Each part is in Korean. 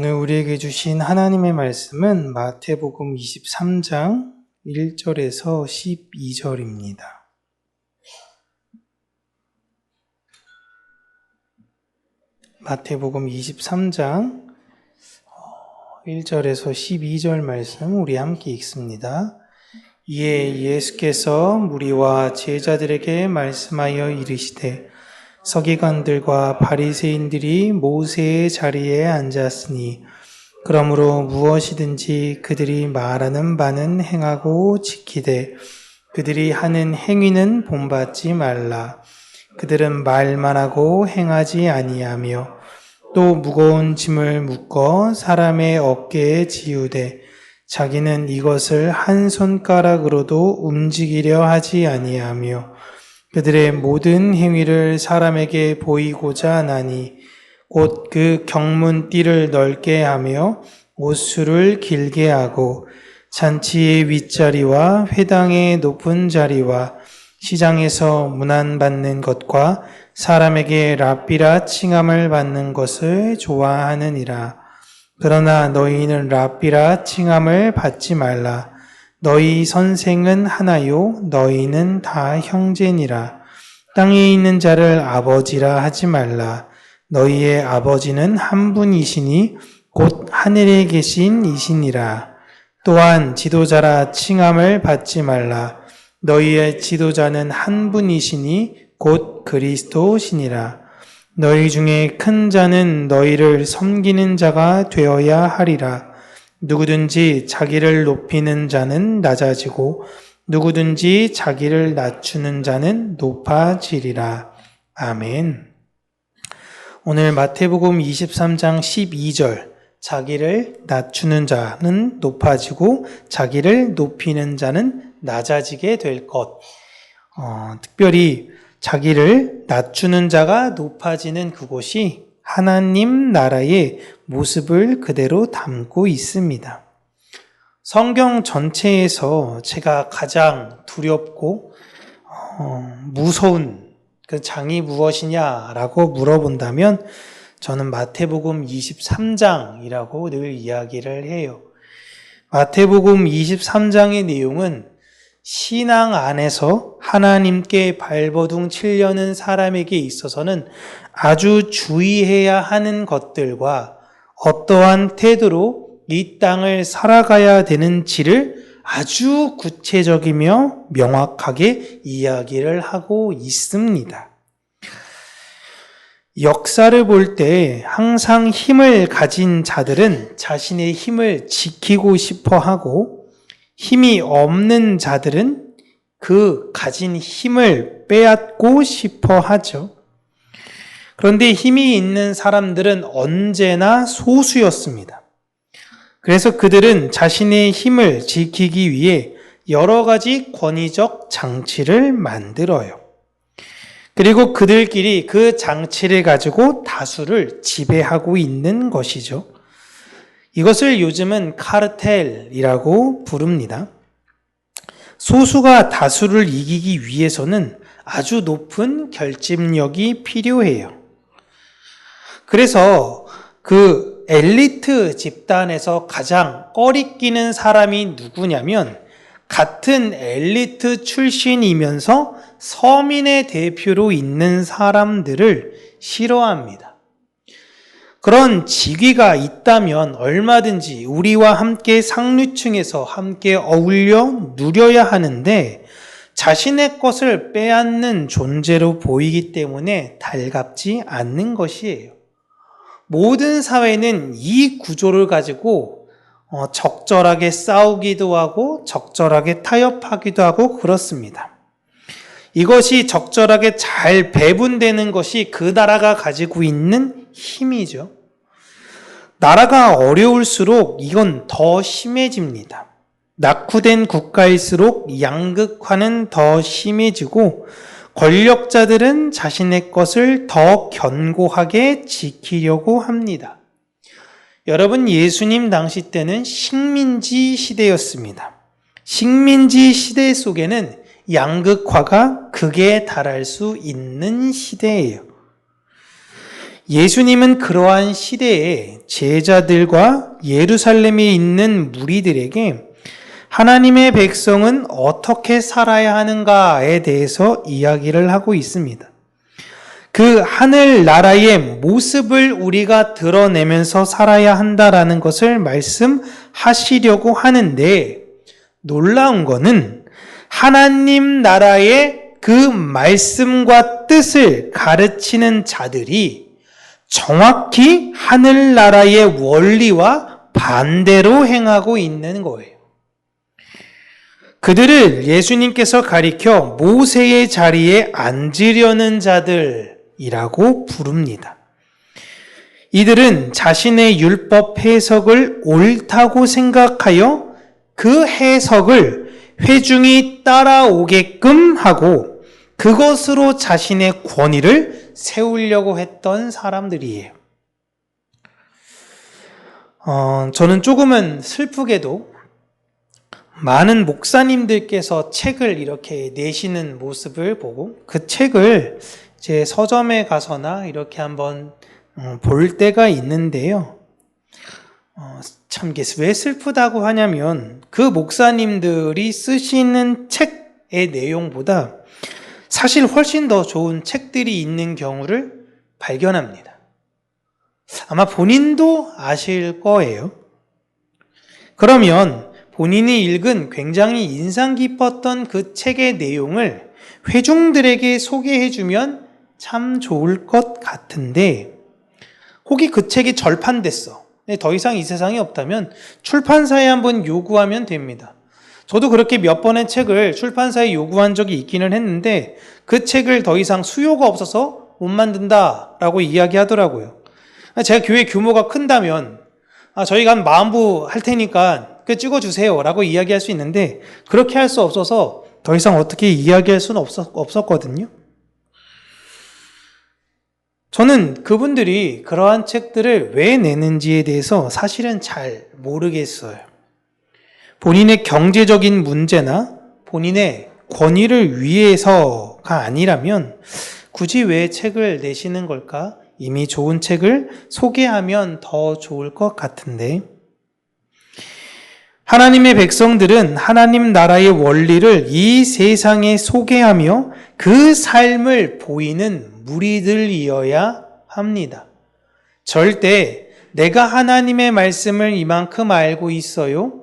오늘 우리에게 주신 하나님의 말씀은 마태복음 23장 1절에서 12절입니다. 마태복음 23장 1절에서 12절 말씀 우리 함께 읽습니다. 이에 예수께서 무리와 제자들에게 말씀하여 이르시되 서기관들과 바리새인들이 모세의 자리에 앉았으니 그러므로 무엇이든지 그들이 말하는 바는 행하고 지키되 그들이 하는 행위는 본받지 말라. 그들은 말만 하고 행하지 아니하며 또 무거운 짐을 묶어 사람의 어깨에 지우되 자기는 이것을 한 손가락으로도 움직이려 하지 아니하며 그들의 모든 행위를 사람에게 보이고자 하나니 곧 그 경문띠를 넓게 하며 옷수를 길게 하고 잔치의 윗자리와 회당의 높은 자리와 시장에서 문안받는 것과 사람에게 랍비라 칭함을 받는 것을 좋아하느니라. 그러나 너희는 랍비라 칭함을 받지 말라. 너희 선생은 하나요 너희는 다 형제니라. 땅에 있는 자를 아버지라 하지 말라. 너희의 아버지는 한 분이시니 곧 하늘에 계신 이시니라. 또한 지도자라 칭함을 받지 말라. 너희의 지도자는 한 분이시니 곧 그리스도시니라. 너희 중에 큰 자는 너희를 섬기는 자가 되어야 하리라. 누구든지 자기를 높이는 자는 낮아지고 누구든지 자기를 낮추는 자는 높아지리라. 아멘. 오늘 마태복음 23장 12절 자기를 낮추는 자는 높아지고 자기를 높이는 자는 낮아지게 될 것. 특별히 자기를 낮추는 자가 높아지는 그곳이 하나님 나라의 모습을 그대로 담고 있습니다. 성경 전체에서 제가 가장 두렵고 무서운 그 장이 무엇이냐라고 물어본다면 저는 마태복음 23장이라고 늘 이야기를 해요. 마태복음 23장의 내용은 신앙 안에서 하나님께 발버둥 치려는 사람에게 있어서는 아주 주의해야 하는 것들과 어떠한 태도로 이 땅을 살아가야 되는지를 아주 구체적이며 명확하게 이야기를 하고 있습니다. 역사를 볼 때 항상 힘을 가진 자들은 자신의 힘을 지키고 싶어 하고 힘이 없는 자들은 그 가진 힘을 빼앗고 싶어 하죠. 그런데 힘이 있는 사람들은 언제나 소수였습니다. 그래서 그들은 자신의 힘을 지키기 위해 여러 가지 권위적 장치를 만들어요. 그리고 그들끼리 그 장치를 가지고 다수를 지배하고 있는 것이죠. 이것을 요즘은 카르텔이라고 부릅니다. 소수가 다수를 이기기 위해서는 아주 높은 결집력이 필요해요. 그래서 그 엘리트 집단에서 가장 꺼리끼는 사람이 누구냐면 같은 엘리트 출신이면서 서민의 대표로 있는 사람들을 싫어합니다. 그런 직위가 있다면 얼마든지 우리와 함께 상류층에서 함께 어울려 누려야 하는데 자신의 것을 빼앗는 존재로 보이기 때문에 달갑지 않는 것이에요. 모든 사회는 이 구조를 가지고 적절하게 싸우기도 하고 적절하게 타협하기도 하고 그렇습니다. 이것이 적절하게 잘 배분되는 것이 그 나라가 가지고 있는 힘이죠. 나라가 어려울수록 이건 더 심해집니다. 낙후된 국가일수록 양극화는 더 심해지고 권력자들은 자신의 것을 더 견고하게 지키려고 합니다. 여러분, 예수님 당시 때는 식민지 시대였습니다. 식민지 시대 속에는 양극화가 극에 달할 수 있는 시대예요. 예수님은 그러한 시대에 제자들과 예루살렘에 있는 무리들에게 하나님의 백성은 어떻게 살아야 하는가에 대해서 이야기를 하고 있습니다. 그 하늘나라의 모습을 우리가 드러내면서 살아야 한다라는 것을 말씀하시려고 하는데, 놀라운 거는 하나님 나라의 그 말씀과 뜻을 가르치는 자들이 정확히 하늘나라의 원리와 반대로 행하고 있는 거예요. 그들을 예수님께서 가리켜 모세의 자리에 앉으려는 자들이라고 부릅니다. 이들은 자신의 율법 해석을 옳다고 생각하여 그 해석을 회중이 따라오게끔 하고 그것으로 자신의 권위를 세우려고 했던 사람들이에요. 저는 조금은 슬프게도 많은 목사님들께서 책을 이렇게 내시는 모습을 보고 그 책을 제 서점에 가서나 이렇게 한번 볼 때가 있는데요. 참 이게 왜 슬프다고 하냐면 그 목사님들이 쓰시는 책의 내용보다 사실 훨씬 더 좋은 책들이 있는 경우를 발견합니다. 아마 본인도 아실 거예요. 그러면 본인이 읽은 굉장히 인상 깊었던 그 책의 내용을 회중들에게 소개해주면 참 좋을 것 같은데, 혹이 그 책이 절판됐어. 더 이상 이 세상에 없다면 출판사에 한번 요구하면 됩니다. 저도 그렇게 몇 번의 책을 출판사에 요구한 적이 있기는 했는데 그 책을 더 이상 수요가 없어서 못 만든다라고 이야기하더라고요. 제가 교회 규모가 큰다면 저희가 한 40부 할 테니까 그 찍어주세요 라고 이야기할 수 있는데 그렇게 할 수 없어서 더 이상 어떻게 이야기할 수는 없었거든요. 저는 그분들이 그러한 책들을 왜 내는지에 대해서 사실은 잘 모르겠어요. 본인의 경제적인 문제나 본인의 권위를 위해서가 아니라면 굳이 왜 책을 내시는 걸까? 이미 좋은 책을 소개하면 더 좋을 것 같은데, 하나님의 백성들은 하나님 나라의 원리를 이 세상에 소개하며 그 삶을 보이는 무리들이어야 합니다. 절대 내가 하나님의 말씀을 이만큼 알고 있어요,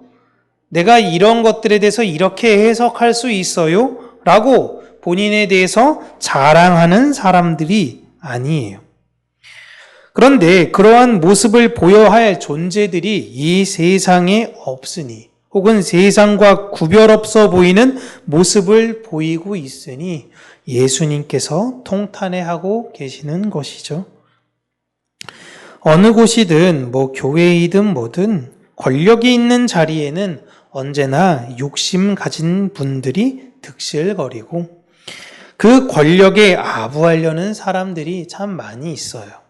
내가 이런 것들에 대해서 이렇게 해석할 수 있어요 라고 본인에 대해서 자랑하는 사람들이 아니에요. 그런데 그러한 모습을 보여야 할 존재들이 이 세상에 없으니, 혹은 세상과 구별 없어 보이는 모습을 보이고 있으니 예수님께서 통탄해하고 계시는 것이죠. 어느 곳이든 교회이든 뭐든 권력이 있는 자리에는 언제나 욕심 가진 분들이 득실거리고 그 권력에 아부하려는 사람들이 참 많이 있어요.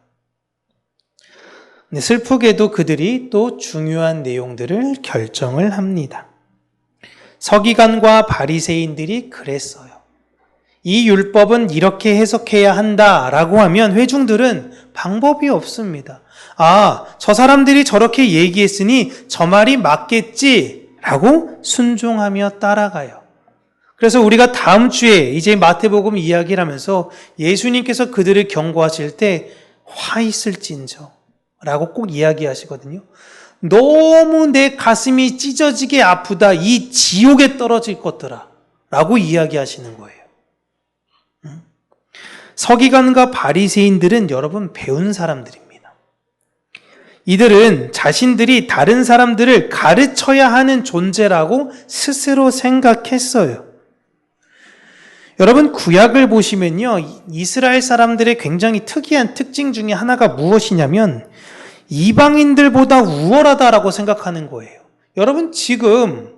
슬프게도 그들이 또 중요한 내용들을 결정을 합니다. 서기관과 바리새인들이 그랬어요. 이 율법은 이렇게 해석해야 한다라고 하면 회중들은 방법이 없습니다. 저 사람들이 저렇게 얘기했으니 저 말이 맞겠지라고 순종하며 따라가요. 그래서 우리가 다음 주에 이제 마태복음 이야기를 하면서 예수님께서 그들을 경고하실 때 화 있을진저 라고 꼭 이야기하시거든요. 너무 내 가슴이 찢어지게 아프다, 이 지옥에 떨어질 것들아 라고 이야기하시는 거예요. 서기관과 바리새인들은 여러분 배운 사람들입니다. 이들은 자신들이 다른 사람들을 가르쳐야 하는 존재라고 스스로 생각했어요. 여러분 구약을 보시면요, 이스라엘 사람들의 굉장히 특이한 특징 중에 하나가 무엇이냐면 이방인들보다 우월하다라고 생각하는 거예요. 여러분 지금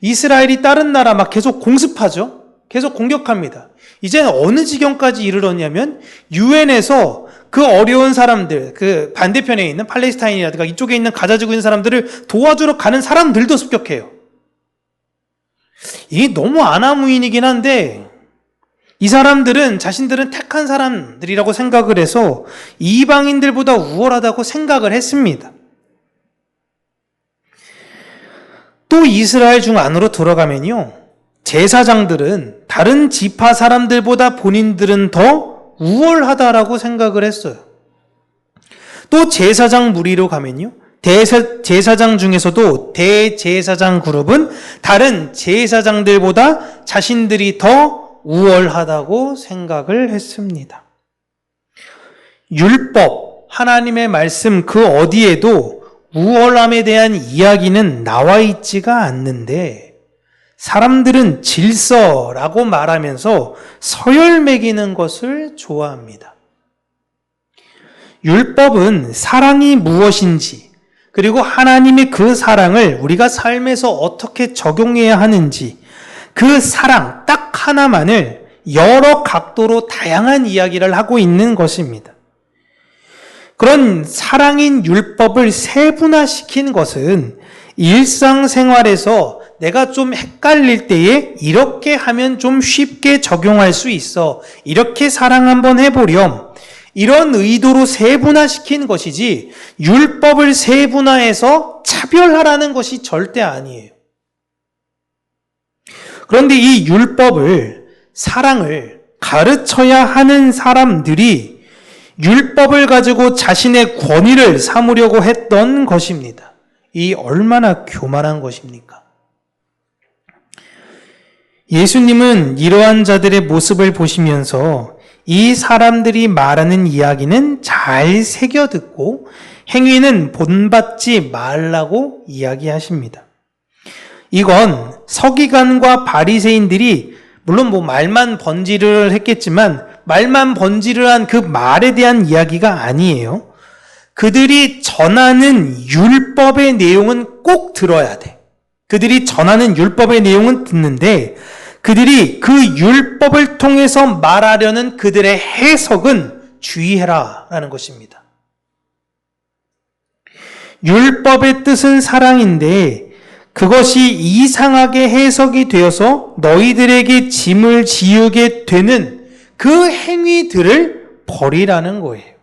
이스라엘이 다른 나라 막 계속 공습하죠? 계속 공격합니다. 이제는 어느 지경까지 이르렀냐면 유엔에서 그 어려운 사람들, 그 반대편에 있는 팔레스타인이라든가 이쪽에 있는 가자 지구 있는 사람들을 도와주러 가는 사람들도 습격해요. 이게 너무 아나무인이긴 한데 이 사람들은 자신들은 택한 사람들이라고 생각을 해서 이방인들보다 우월하다고 생각을 했습니다. 또 이스라엘 중 안으로 들어가면요, 제사장들은 다른 지파 사람들보다 본인들은 더 우월하다라고 생각을 했어요. 또 제사장 무리로 가면요, 제사장 중에서도 대제사장 그룹은 다른 제사장들보다 자신들이 더 우월하다고 생각을 했습니다. 율법, 하나님의 말씀 그 어디에도 우월함에 대한 이야기는 나와 있지가 않는데 사람들은 질서라고 말하면서 서열 매기는 것을 좋아합니다. 율법은 사랑이 무엇인지, 그리고 하나님의 그 사랑을 우리가 삶에서 어떻게 적용해야 하는지, 그 사랑 딱 하나만을 여러 각도로 다양한 이야기를 하고 있는 것입니다. 그런 사랑인 율법을 세분화시킨 것은 일상생활에서 내가 좀 헷갈릴 때에 이렇게 하면 좀 쉽게 적용할 수 있어, 이렇게 사랑 한번 해보렴, 이런 의도로 세분화시킨 것이지 율법을 세분화해서 차별하라는 것이 절대 아니에요. 그런데 이 율법을, 사랑을 가르쳐야 하는 사람들이 율법을 가지고 자신의 권위를 삼으려고 했던 것입니다. 이 얼마나 교만한 것입니까? 예수님은 이러한 자들의 모습을 보시면서 이 사람들이 말하는 이야기는 잘 새겨듣고 행위는 본받지 말라고 이야기하십니다. 이건 서기관과 바리새인들이 물론 말만 번지르르 했겠지만 말만 번지르르한 그 말에 대한 이야기가 아니에요. 그들이 전하는 율법의 내용은 꼭 들어야 돼. 그들이 전하는 율법의 내용은 듣는데 그들이 그 율법을 통해서 말하려는 그들의 해석은 주의해라 라는 것입니다. 율법의 뜻은 사랑인데 그것이 이상하게 해석이 되어서 너희들에게 짐을 지우게 되는 그 행위들을 버리라는 거예요.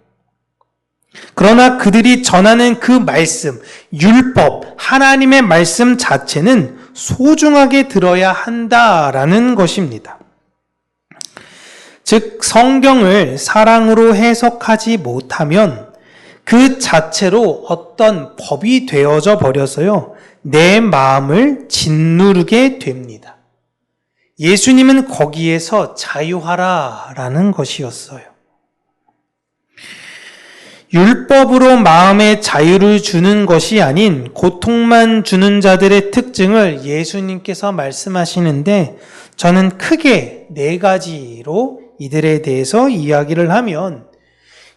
그러나 그들이 전하는 그 말씀, 율법, 하나님의 말씀 자체는 소중하게 들어야 한다라는 것입니다. 즉, 성경을 사랑으로 해석하지 못하면 그 자체로 어떤 법이 되어져 버려서요, 내 마음을 짓누르게 됩니다. 예수님은 거기에서 자유하라라는 것이었어요. 율법으로 마음의 자유를 주는 것이 아닌 고통만 주는 자들의 특징을 예수님께서 말씀하시는데 저는 크게 4가지로 이들에 대해서 이야기를 하면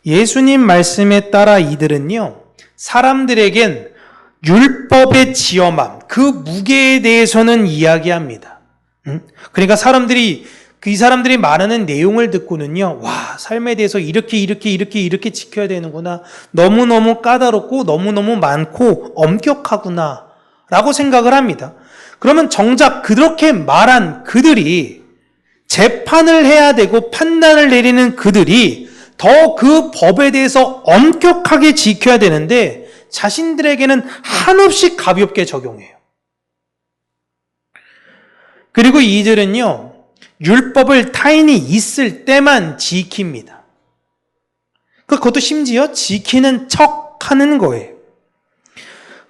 예수님 말씀에 따라 이들은요, 사람들에겐 율법의 지엄함, 그 무게에 대해서는 이야기합니다. 그러니까 이 사람들이 말하는 내용을 듣고는요, 와, 삶에 대해서 이렇게 지켜야 되는구나. 너무너무 까다롭고 너무너무 많고 엄격하구나. 라고 생각을 합니다. 그러면 정작 그렇게 말한 그들이 재판을 해야 되고 판단을 내리는 그들이 더 그 법에 대해서 엄격하게 지켜야 되는데 자신들에게는 한없이 가볍게 적용해요. 그리고 이들은요, 율법을 타인이 있을 때만 지킵니다. 그것도 심지어 지키는 척 하는 거예요.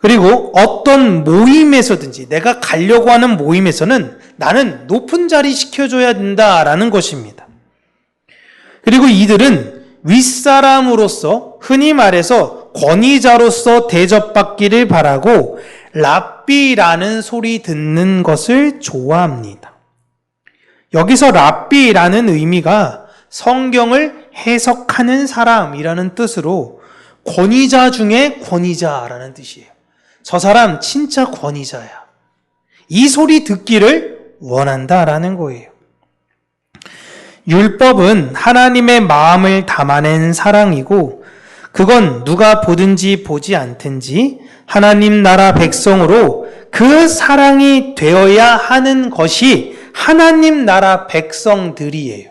그리고 어떤 모임에서든지 내가 가려고 하는 모임에서는 나는 높은 자리 시켜줘야 된다라는 것입니다. 그리고 이들은 윗사람으로서 흔히 말해서 권위자로서 대접받기를 바라고 랍비라는 소리 듣는 것을 좋아합니다. 여기서 랍비라는 의미가 성경을 해석하는 사람이라는 뜻으로 권위자 중에 권위자라는 뜻이에요. 저 사람 진짜 권위자야. 이 소리 듣기를 원한다라는 거예요. 율법은 하나님의 마음을 담아낸 사랑이고 그건 누가 보든지 보지 않든지 하나님 나라 백성으로 그 사랑이 되어야 하는 것이 하나님 나라 백성들이에요.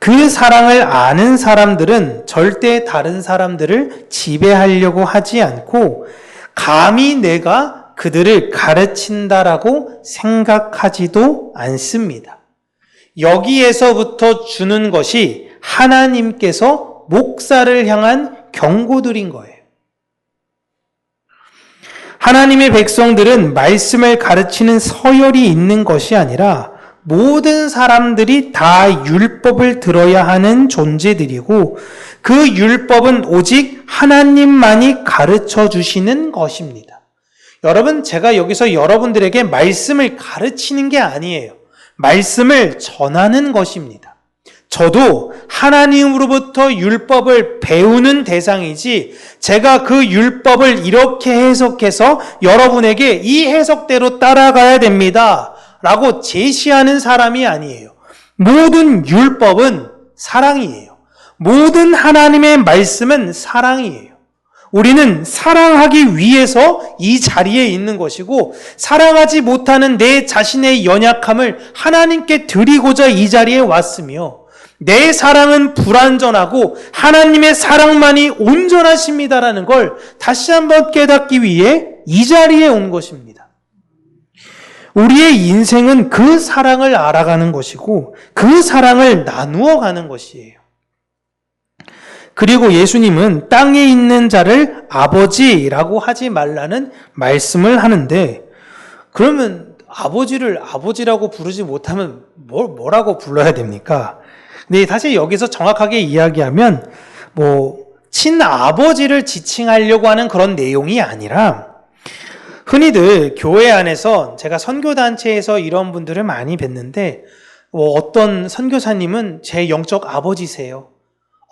그 사랑을 아는 사람들은 절대 다른 사람들을 지배하려고 하지 않고 감히 내가 그들을 가르친다라고 생각하지도 않습니다. 여기에서부터 주는 것이 하나님께서 목사를 향한 경고들인 거예요. 하나님의 백성들은 말씀을 가르치는 서열이 있는 것이 아니라 모든 사람들이 다 율법을 들어야 하는 존재들이고 그 율법은 오직 하나님만이 가르쳐 주시는 것입니다. 여러분, 제가 여기서 여러분들에게 말씀을 가르치는 게 아니에요. 말씀을 전하는 것입니다. 저도 하나님으로부터 율법을 배우는 대상이지 제가 그 율법을 이렇게 해석해서 여러분에게 이 해석대로 따라가야 됩니다 라고 제시하는 사람이 아니에요. 모든 율법은 사랑이에요. 모든 하나님의 말씀은 사랑이에요. 우리는 사랑하기 위해서 이 자리에 있는 것이고 사랑하지 못하는 내 자신의 연약함을 하나님께 드리고자 이 자리에 왔으며 내 사랑은 불완전하고 하나님의 사랑만이 온전하십니다라는 걸 다시 한번 깨닫기 위해 이 자리에 온 것입니다. 우리의 인생은 그 사랑을 알아가는 것이고 그 사랑을 나누어 가는 것이에요. 그리고 예수님은 땅에 있는 자를 아버지라고 하지 말라는 말씀을 하는데 그러면 아버지를 아버지라고 부르지 못하면 뭐라고 불러야 됩니까? 근데 사실 여기서 정확하게 이야기하면 친아버지를 지칭하려고 하는 그런 내용이 아니라 흔히들 교회 안에서 제가 선교단체에서 이런 분들을 많이 뵀는데 어떤 선교사님은 제 영적 아버지세요.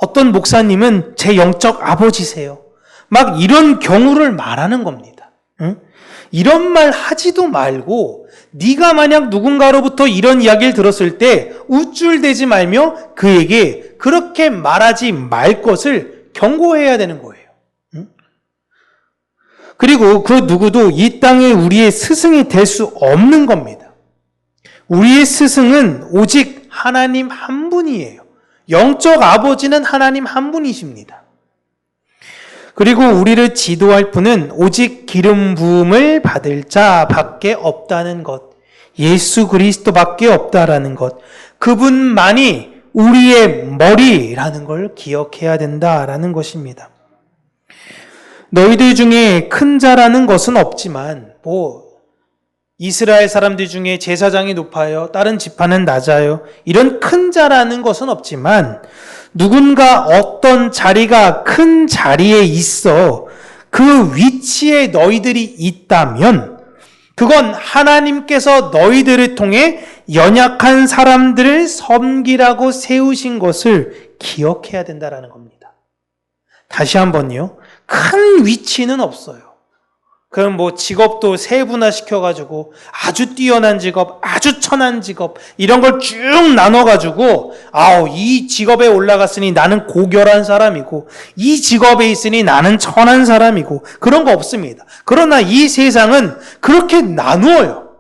어떤 목사님은 제 영적 아버지세요. 막 이런 경우를 말하는 겁니다. 응? 이런 말 하지도 말고 네가 만약 누군가로부터 이런 이야기를 들었을 때 우쭐대지 말며 그에게 그렇게 말하지 말 것을 경고해야 되는 거예요. 응? 그리고 그 누구도 이 땅에 우리의 스승이 될 수 없는 겁니다. 우리의 스승은 오직 하나님 한 분이에요. 영적 아버지는 하나님 한 분이십니다. 그리고 우리를 지도할 분은 오직 기름 부음을 받을 자밖에 없다는 것, 예수 그리스도밖에 없다라는 것, 그분만이 우리의 머리라는 걸 기억해야 된다라는 것입니다. 너희들 중에 큰 자라는 것은 없지만 이스라엘 사람들 중에 제사장이 높아요. 다른 지파는 낮아요. 이런 큰 자라는 것은 없지만 누군가 어떤 자리가 큰 자리에 있어 그 위치에 너희들이 있다면 그건 하나님께서 너희들을 통해 연약한 사람들을 섬기라고 세우신 것을 기억해야 된다는 겁니다. 다시 한번요. 큰 위치는 없어요. 그럼 직업도 세분화 시켜가지고 아주 뛰어난 직업, 아주 천한 직업 이런 걸 쭉 나눠가지고 이 직업에 올라갔으니 나는 고결한 사람이고 이 직업에 있으니 나는 천한 사람이고 그런 거 없습니다. 그러나 이 세상은 그렇게 나누어요.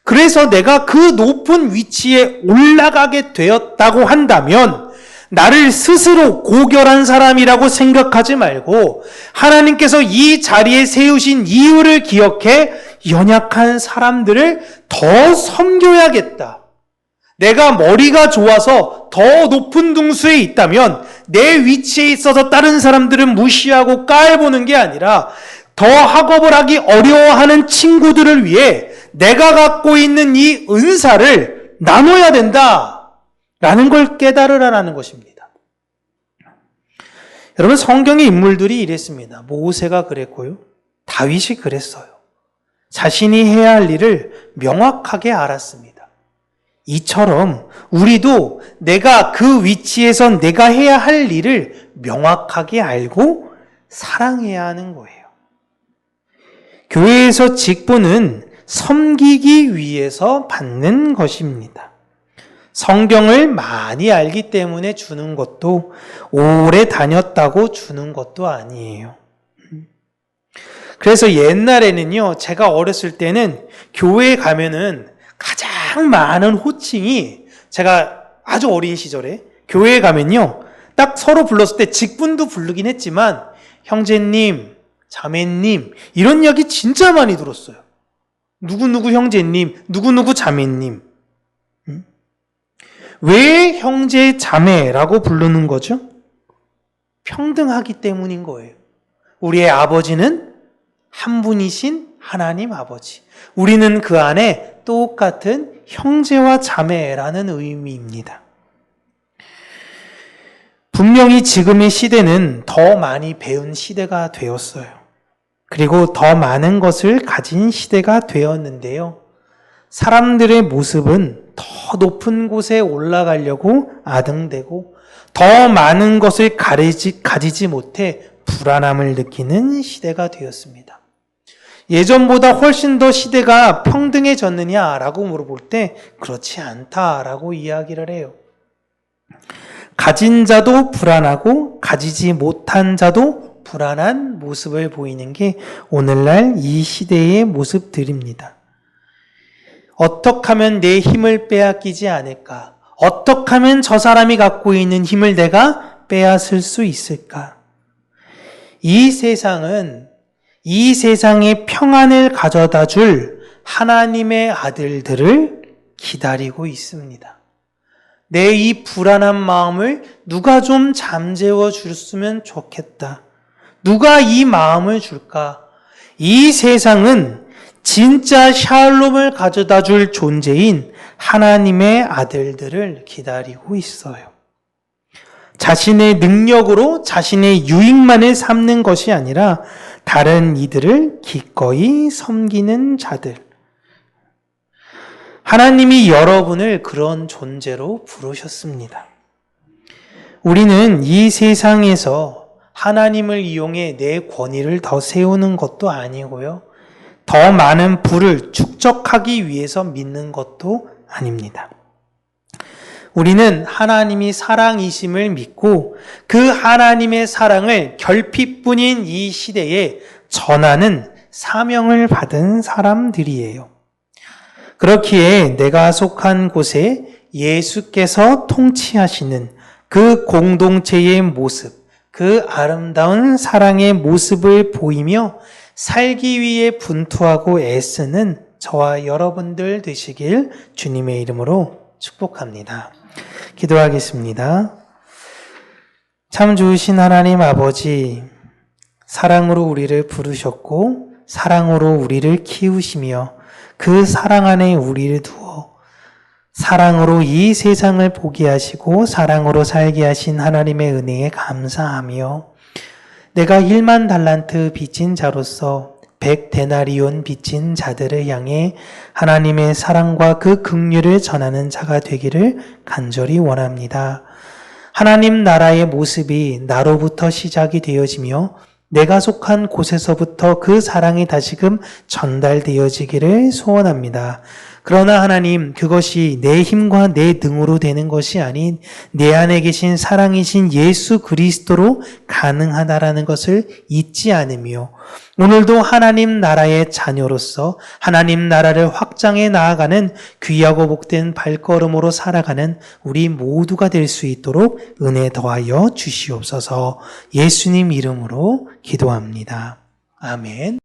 그래서 내가 그 높은 위치에 올라가게 되었다고 한다면 나를 스스로 고결한 사람이라고 생각하지 말고 하나님께서 이 자리에 세우신 이유를 기억해 연약한 사람들을 더 섬겨야겠다. 내가 머리가 좋아서 더 높은 등수에 있다면 내 위치에 있어서 다른 사람들은 무시하고 깔보는 게 아니라 더 학업을 하기 어려워하는 친구들을 위해 내가 갖고 있는 이 은사를 나눠야 된다. 라는 걸 깨달으라는 것입니다. 여러분, 성경의 인물들이 이랬습니다. 모세가 그랬고요. 다윗이 그랬어요. 자신이 해야 할 일을 명확하게 알았습니다. 이처럼 우리도 내가 그 위치에서 내가 해야 할 일을 명확하게 알고 사랑해야 하는 거예요. 교회에서 직분은 섬기기 위해서 받는 것입니다. 성경을 많이 알기 때문에 주는 것도 오래 다녔다고 주는 것도 아니에요. 그래서 옛날에는요, 제가 어렸을 때는 교회에 가면은 가장 많은 호칭이 제가 아주 어린 시절에 교회에 가면요, 딱 서로 불렀을 때 직분도 부르긴 했지만 형제님, 자매님 이런 이야기 진짜 많이 들었어요. 누구누구 형제님, 누구누구 자매님. 왜 형제, 자매라고 부르는 거죠? 평등하기 때문인 거예요. 우리의 아버지는 한 분이신 하나님 아버지. 우리는 그 안에 똑같은 형제와 자매라는 의미입니다. 분명히 지금의 시대는 더 많이 배운 시대가 되었어요. 그리고 더 많은 것을 가진 시대가 되었는데요. 사람들의 모습은 더 높은 곳에 올라가려고 아등대고 더 많은 것을 가지지 못해 불안함을 느끼는 시대가 되었습니다. 예전보다 훨씬 더 시대가 평등해졌느냐라고 물어볼 때 그렇지 않다라고 이야기를 해요. 가진 자도 불안하고 가지지 못한 자도 불안한 모습을 보이는 게 오늘날 이 시대의 모습들입니다. 어떻게 하면 내 힘을 빼앗기지 않을까? 어떻게 하면 저 사람이 갖고 있는 힘을 내가 빼앗을 수 있을까? 이 세상은 이 세상의 평안을 가져다 줄 하나님의 아들들을 기다리고 있습니다. 내 이 불안한 마음을 누가 좀 잠재워 줬으면 좋겠다. 누가 이 마음을 줄까? 이 세상은 진짜 샬롬을 가져다 줄 존재인 하나님의 아들들을 기다리고 있어요. 자신의 능력으로 자신의 유익만을 삼는 것이 아니라 다른 이들을 기꺼이 섬기는 자들. 하나님이 여러분을 그런 존재로 부르셨습니다. 우리는 이 세상에서 하나님을 이용해 내 권위를 더 세우는 것도 아니고요. 더 많은 부를 축적하기 위해서 믿는 것도 아닙니다. 우리는 하나님이 사랑이심을 믿고 그 하나님의 사랑을 결핍뿐인 이 시대에 전하는 사명을 받은 사람들이에요. 그렇기에 내가 속한 곳에 예수께서 통치하시는 그 공동체의 모습, 그 아름다운 사랑의 모습을 보이며 살기 위해 분투하고 애쓰는 저와 여러분들 되시길 주님의 이름으로 축복합니다. 기도하겠습니다. 참 좋으신 하나님 아버지, 사랑으로 우리를 부르셨고 사랑으로 우리를 키우시며 그 사랑 안에 우리를 두어 사랑으로 이 세상을 보게 하시고 사랑으로 살게 하신 하나님의 은혜에 감사하며 내가 1만 달란트 빚진 자로서 100데나리온 빚진 자들을 향해 하나님의 사랑과 그 긍휼을 전하는 자가 되기를 간절히 원합니다. 하나님 나라의 모습이 나로부터 시작이 되어지며 내가 속한 곳에서부터 그 사랑이 다시금 전달되어지기를 소원합니다. 그러나 하나님, 그것이 내 힘과 내 능으로 되는 것이 아닌 내 안에 계신 사랑이신 예수 그리스도로 가능하다라는 것을 잊지 않으며 오늘도 하나님 나라의 자녀로서 하나님 나라를 확장해 나아가는 귀하고 복된 발걸음으로 살아가는 우리 모두가 될 수 있도록 은혜 더하여 주시옵소서. 예수님 이름으로 기도합니다. 아멘.